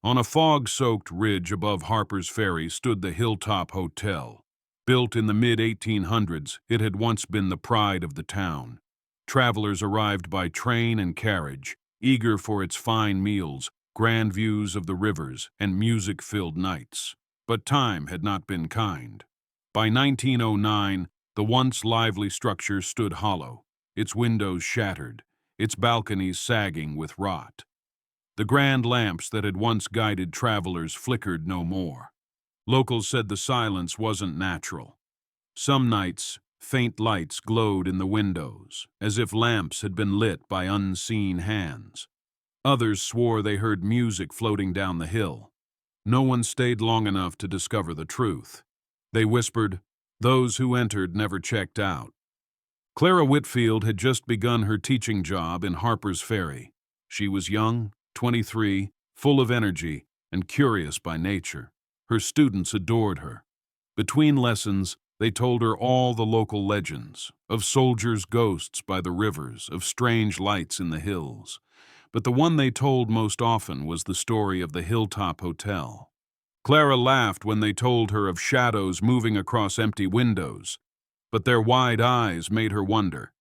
On a fog-soaked ridge above Harpers Ferry stood the Hilltop Hotel. Built in the mid-1800s, it had once been the pride of the town. Travelers arrived by train and carriage, eager for its fine meals, grand views of the rivers, and music-filled nights. But time had not been kind. By 1909, the once lively structure stood hollow, its windows shattered, its balconies sagging with rot. The grand lamps that had once guided travelers flickered no more. Locals said the silence wasn't natural. Some nights, faint lights glowed in the windows, as if lamps had been lit by unseen hands. Others swore they heard music floating down the hill. No one stayed long enough to discover the truth. They whispered, "Those who entered never checked out." Clara Whitfield had just begun her teaching job in Harpers Ferry. She was young, 23, full of energy, and curious by nature. Her students adored her. Between lessons, they told her all the local legends, of soldiers' ghosts by the rivers, of strange lights in the hills. But the one they told most often was the story of the Hilltop Hotel. Clara laughed when they told her of shadows moving across empty windows, but their wide eyes made her wonder.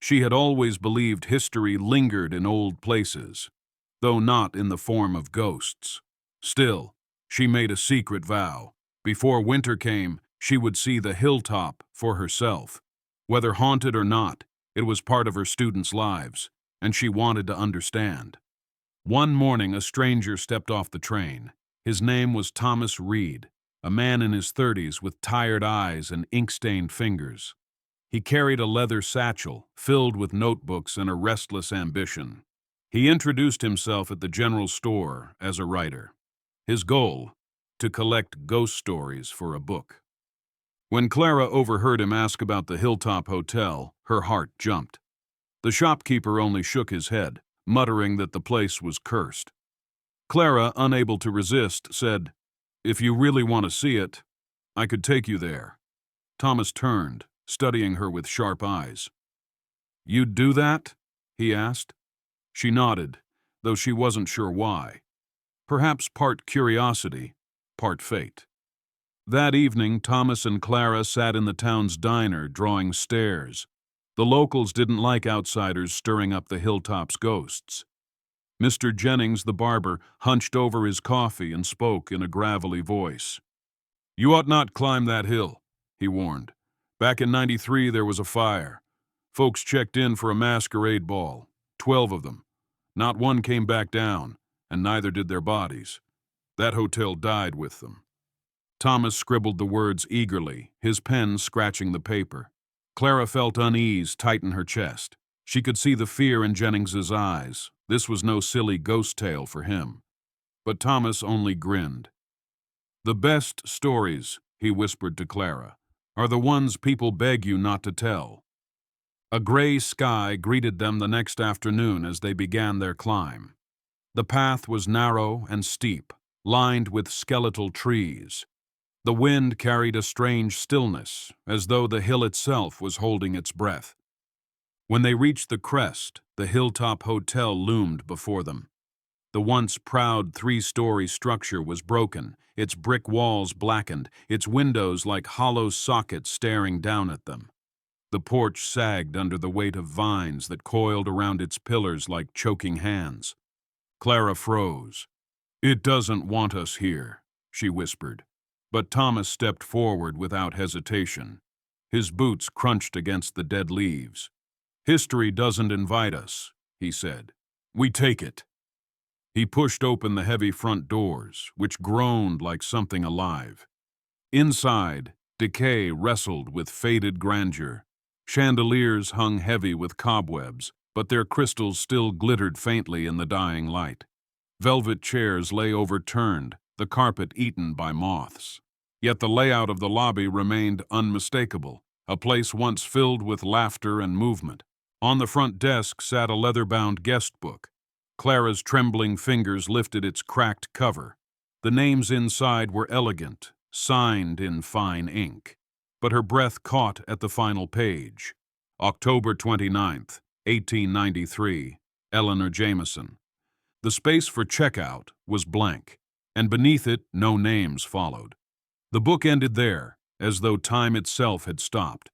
She had always believed history lingered in old places, though not in the form of ghosts. Still, she made a secret vow. Before winter came, she would see the hilltop for herself. Whether haunted or not, it was part of her students' lives, and she wanted to understand. One morning, a stranger stepped off the train. His name was Thomas Reed, a man in his 30s with tired eyes and ink-stained fingers. He carried a leather satchel filled with notebooks and a restless ambition. He introduced himself at the general store as a writer. His goal, to collect ghost stories for a book. When Clara overheard him ask about the Hilltop Hotel, her heart jumped. The shopkeeper only shook his head, muttering that the place was cursed. Clara, unable to resist, said, "If you really want to see it, I could take you there." Thomas turned, studying her with sharp eyes. "You'd do that?" he asked. She nodded, though she wasn't sure why. Perhaps part curiosity, part fate. That evening, Thomas and Clara sat in the town's diner, drawing stares. The locals didn't like outsiders stirring up the hilltop's ghosts. Mr. Jennings, the barber, hunched over his coffee and spoke in a gravelly voice. "You ought not climb that hill," he warned. "Back in '93 there was a fire. Folks checked in for a masquerade ball, 12 of them. Not one came back down, and neither did their bodies. That hotel died with them." Thomas scribbled the words eagerly, his pen scratching the paper. Clara felt unease tighten her chest. She could see the fear in Jennings's eyes. This was no silly ghost tale for him. But Thomas only grinned. "The best stories," he whispered to Clara, "are the ones people beg you not to tell." A gray sky greeted them the next afternoon as they began their climb. The path was narrow and steep, lined with skeletal trees. The wind carried a strange stillness, as though the hill itself was holding its breath. When they reached the crest, the Hilltop Hotel loomed before them. The once proud 3-story structure was broken, its brick walls blackened, its windows like hollow sockets staring down at them. The porch sagged under the weight of vines that coiled around its pillars like choking hands. Clara froze. "It doesn't want us here," she whispered. But Thomas stepped forward without hesitation. His boots crunched against the dead leaves. "History doesn't invite us," he said. "We take it." He pushed open the heavy front doors, which groaned like something alive. Inside, decay wrestled with faded grandeur. Chandeliers hung heavy with cobwebs, but their crystals still glittered faintly in the dying light. Velvet chairs lay overturned, the carpet eaten by moths. Yet the layout of the lobby remained unmistakable, a place once filled with laughter and movement. On the front desk sat a leather-bound guest book. Clara's trembling fingers lifted its cracked cover. The names inside were elegant, signed in fine ink. But her breath caught at the final page. October 29th, 1893, Eleanor Jameson. The space for checkout was blank, and beneath it no names followed. The book ended there, as though time itself had stopped.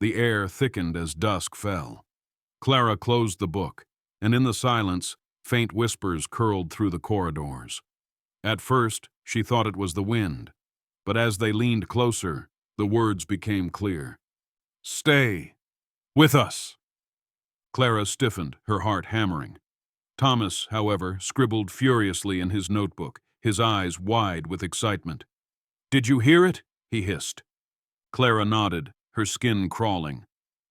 The air thickened as dusk fell. Clara closed the book, and in the silence, faint whispers curled through the corridors. At first, she thought it was the wind, but as they leaned closer, the words became clear. "Stay with us." Clara stiffened, her heart hammering. Thomas, however, scribbled furiously in his notebook, his eyes wide with excitement. "Did you hear it?" he hissed. Clara nodded, her skin crawling.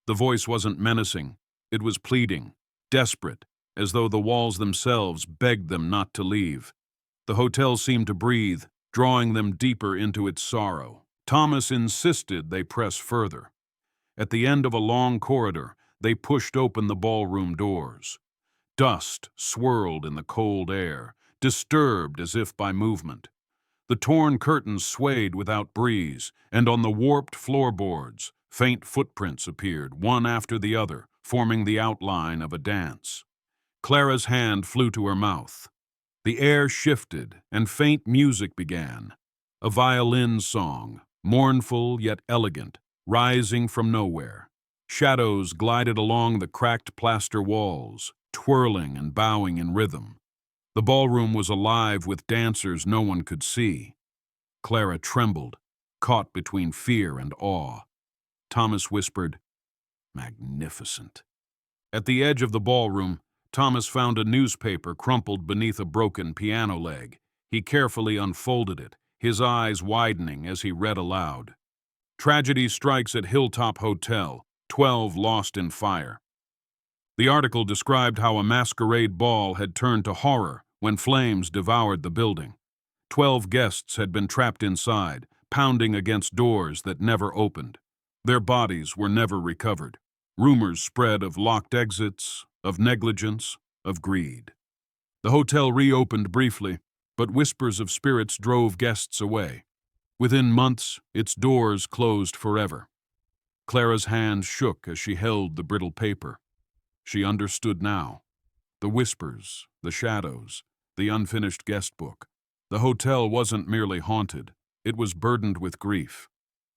The voice wasn't menacing. It was pleading, desperate, as though the walls themselves begged them not to leave. The hotel seemed to breathe, drawing them deeper into its sorrow. Thomas insisted they press further. At the end of a long corridor, they pushed open the ballroom doors. Dust swirled in the cold air, disturbed as if by movement. The torn curtains swayed without breeze, and on the warped floorboards, faint footprints appeared, one after the other, forming the outline of a dance. Clara's hand flew to her mouth. The air shifted, and faint music began. A violin song, mournful yet elegant, rising from nowhere. Shadows glided along the cracked plaster walls, twirling and bowing in rhythm. The ballroom was alive with dancers no one could see. Clara trembled, caught between fear and awe. Thomas whispered, "Magnificent." At the edge of the ballroom, Thomas found a newspaper crumpled beneath a broken piano leg. He carefully unfolded it, his eyes widening as he read aloud. "Tragedy strikes at Hilltop Hotel, 12 lost in fire." The article described how a masquerade ball had turned to horror when flames devoured the building. 12 guests had been trapped inside, pounding against doors that never opened. Their bodies were never recovered. Rumors spread of locked exits, of negligence, of greed. The hotel reopened briefly, but whispers of spirits drove guests away. Within months, its doors closed forever. Clara's hand shook as she held the brittle paper. She understood now. The whispers, the shadows, the unfinished guest book. The hotel wasn't merely haunted, it was burdened with grief.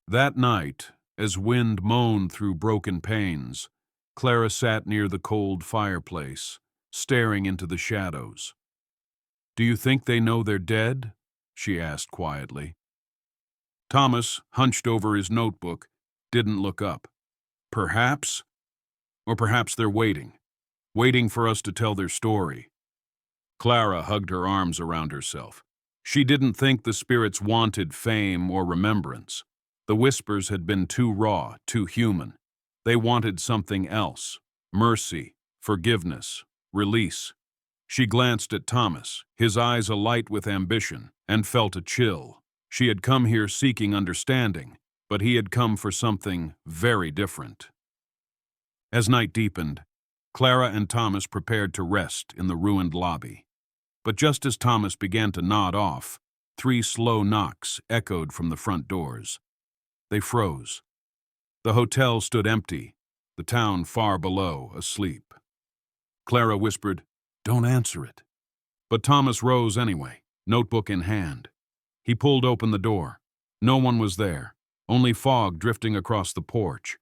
That night, as wind moaned through broken panes, Clara sat near the cold fireplace, staring into the shadows. "Do you think they know they're dead?" she asked quietly. Thomas, hunched over his notebook, didn't look up. "Perhaps? Or perhaps they're waiting for us to tell their story." Clara hugged her arms around herself. She didn't think the spirits wanted fame or remembrance. The whispers had been too raw, too human. They wanted something else: mercy, forgiveness, release. She glanced at Thomas, his eyes alight with ambition, and felt a chill. She had come here seeking understanding, but he had come for something very different. As night deepened, Clara and Thomas prepared to rest in the ruined lobby. But just as Thomas began to nod off, 3 slow knocks echoed from the front doors. They froze. The hotel stood empty, the town far below, asleep. Clara whispered, "Don't answer it." But Thomas rose anyway, notebook in hand. He pulled open the door. No one was there, only fog drifting across the porch.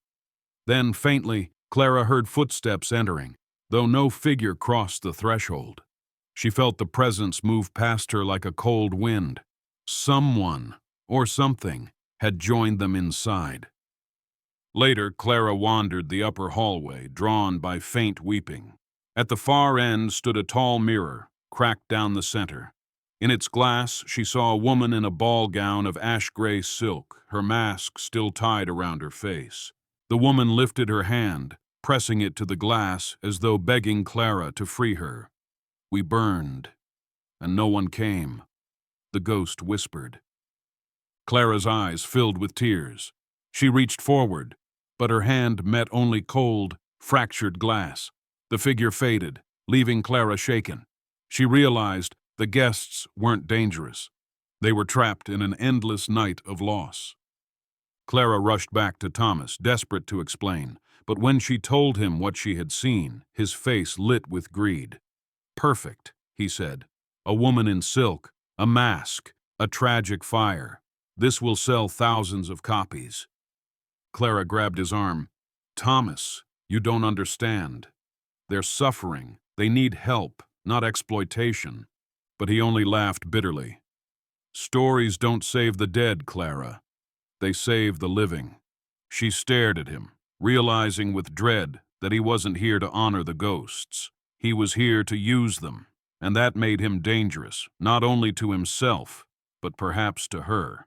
Then, faintly, Clara heard footsteps entering, though no figure crossed the threshold. She felt the presence move past her like a cold wind. Someone, or something, had joined them inside. Later, Clara wandered the upper hallway, drawn by faint weeping. At the far end stood a tall mirror, cracked down the center. In its glass, she saw a woman in a ball gown of ash-gray silk, her mask still tied around her face. The woman lifted her hand, pressing it to the glass as though begging Clara to free her. "We burned, and no one came," the ghost whispered. Clara's eyes filled with tears. She reached forward, but her hand met only cold, fractured glass. The figure faded, leaving Clara shaken. She realized the guests weren't dangerous. They were trapped in an endless night of loss. Clara rushed back to Thomas, desperate to explain, but when she told him what she had seen, his face lit with greed. "Perfect," he said. "A woman in silk, a mask, a tragic fire. This will sell thousands of copies." Clara grabbed his arm. "Thomas, you don't understand. They're suffering. They need help, not exploitation." But he only laughed bitterly. "Stories don't save the dead, Clara. They save the living." She stared at him, realizing with dread that he wasn't here to honor the ghosts. He was here to use them, and that made him dangerous, not only to himself, but perhaps to her.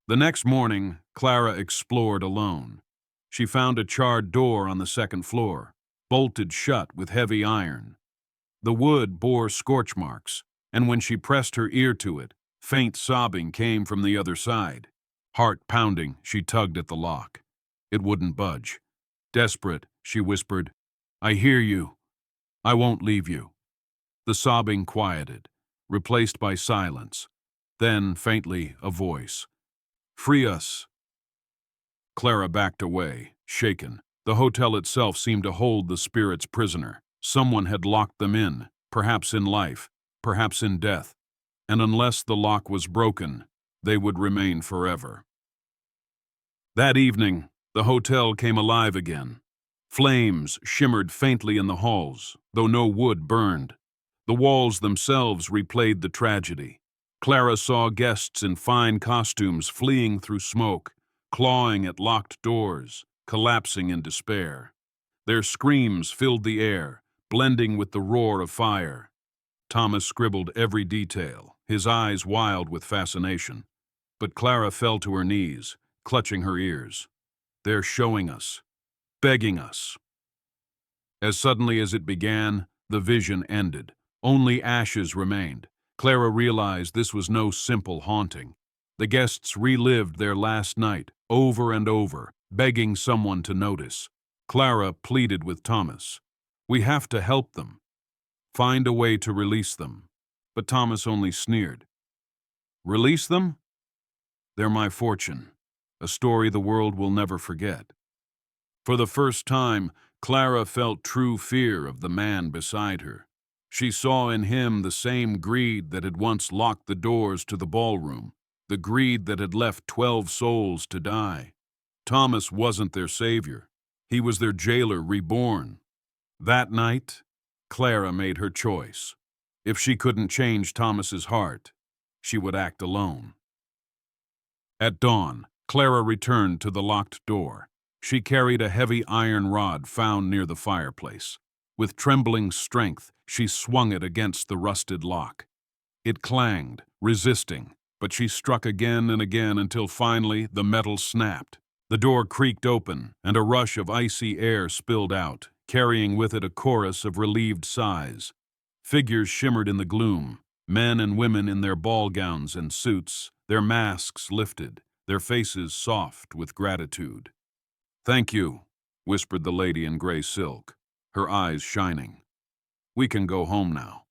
The next morning, Clara explored alone. She found a charred door on the second floor, bolted shut with heavy iron. The wood bore scorch marks, and when she pressed her ear to it, faint sobbing came from the other side. Heart pounding, she tugged at the lock. It wouldn't budge. Desperate, she whispered, "I hear you. I won't leave you." The sobbing quieted, replaced by silence. Then, faintly, a voice. "Free us." Clara backed away, shaken. The hotel itself seemed to hold the spirits prisoner. Someone had locked them in, perhaps in life, perhaps in death, and unless the lock was broken, they would remain forever. That evening, the hotel came alive again. Flames shimmered faintly in the halls, though no wood burned. The walls themselves replayed the tragedy. Clara saw guests in fine costumes fleeing through smoke, clawing at locked doors, collapsing in despair. Their screams filled the air, blending with the roar of fire. Thomas scribbled every detail, his eyes wild with fascination. But Clara fell to her knees, clutching her ears. "They're showing us, begging us." As suddenly as it began, the vision ended. Only ashes remained. Clara realized this was no simple haunting. The guests relived their last night, over and over, begging someone to notice. Clara pleaded with Thomas. "We have to help them. Find a way to release them." But Thomas only sneered. "Release them? They're my fortune, a story the world will never forget." For the first time, Clara felt true fear of the man beside her. She saw in him the same greed that had once locked the doors to the ballroom, the greed that had left 12 souls to die. Thomas wasn't their savior. He was their jailer reborn. That night, Clara made her choice. If she couldn't change Thomas's heart, she would act alone. At dawn, Clara returned to the locked door. She carried a heavy iron rod found near the fireplace. With trembling strength, she swung it against the rusted lock. It clanged, resisting, but she struck again and again until finally the metal snapped. The door creaked open, and a rush of icy air spilled out, carrying with it a chorus of relieved sighs. Figures shimmered in the gloom, men and women in their ball gowns and suits, their masks lifted, their faces soft with gratitude. "Thank you," whispered the lady in gray silk, her eyes shining. "We can go home now."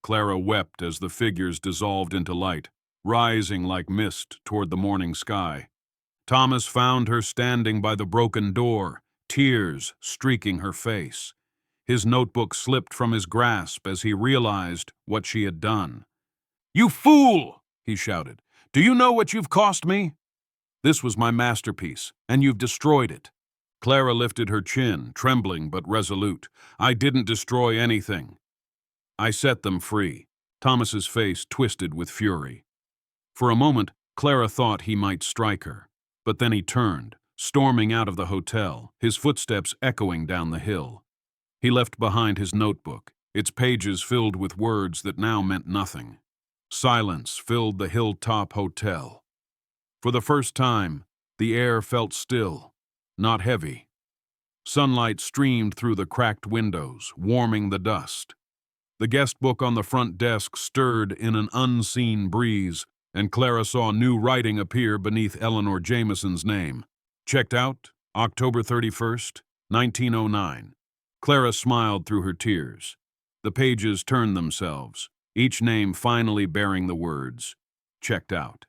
Clara wept as the figures dissolved into light, rising like mist toward the morning sky. Thomas found her standing by the broken door, tears streaking her face. His notebook slipped from his grasp as he realized what she had done. "You fool!" he shouted. "Do you know what you've cost me? This was my masterpiece, and you've destroyed it." Clara lifted her chin, trembling but resolute. "I didn't destroy anything. I set them free." Thomas's face twisted with fury. For a moment, Clara thought he might strike her. But then he turned, storming out of the hotel, his footsteps echoing down the hill. He left behind his notebook, its pages filled with words that now meant nothing. Silence filled the Hilltop Hotel. For the first time, the air felt still, not heavy. Sunlight streamed through the cracked windows, warming the dust. The guest book on the front desk stirred in an unseen breeze, and Clara saw new writing appear beneath Eleanor Jameson's name. Checked out, October 31st, 1909. Clara smiled through her tears. The pages turned themselves, each name finally bearing the words, "Checked out."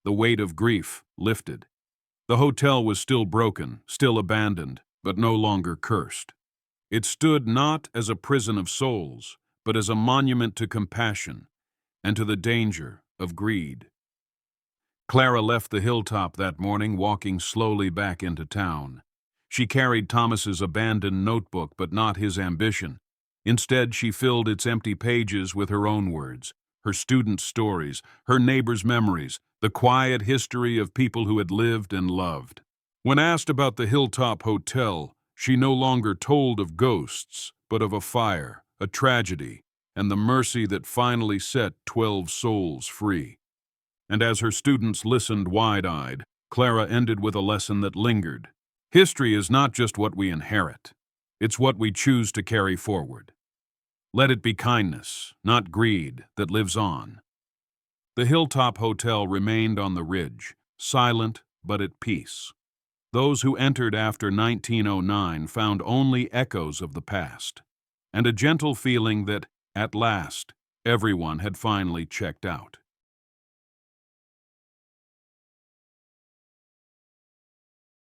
The weight of grief lifted. The hotel was still broken, still abandoned, but no longer cursed. It stood not as a prison of souls, but as a monument to compassion and to the danger of greed. Clara left the hilltop that morning, walking slowly back into town. She carried Thomas's abandoned notebook, but not his ambition. Instead, she filled its empty pages with her own words, her students' stories, her neighbors' memories, the quiet history of people who had lived and loved. When asked about the Hilltop Hotel, she no longer told of ghosts, but of a fire, a tragedy, and the mercy that finally set 12 souls free. And as her students listened wide-eyed, Clara ended with a lesson that lingered. History is not just what we inherit. It's what we choose to carry forward. Let it be kindness, not greed, that lives on. The Hilltop Hotel remained on the ridge, silent but at peace. Those who entered after 1909 found only echoes of the past, and a gentle feeling that, at last, everyone had finally checked out.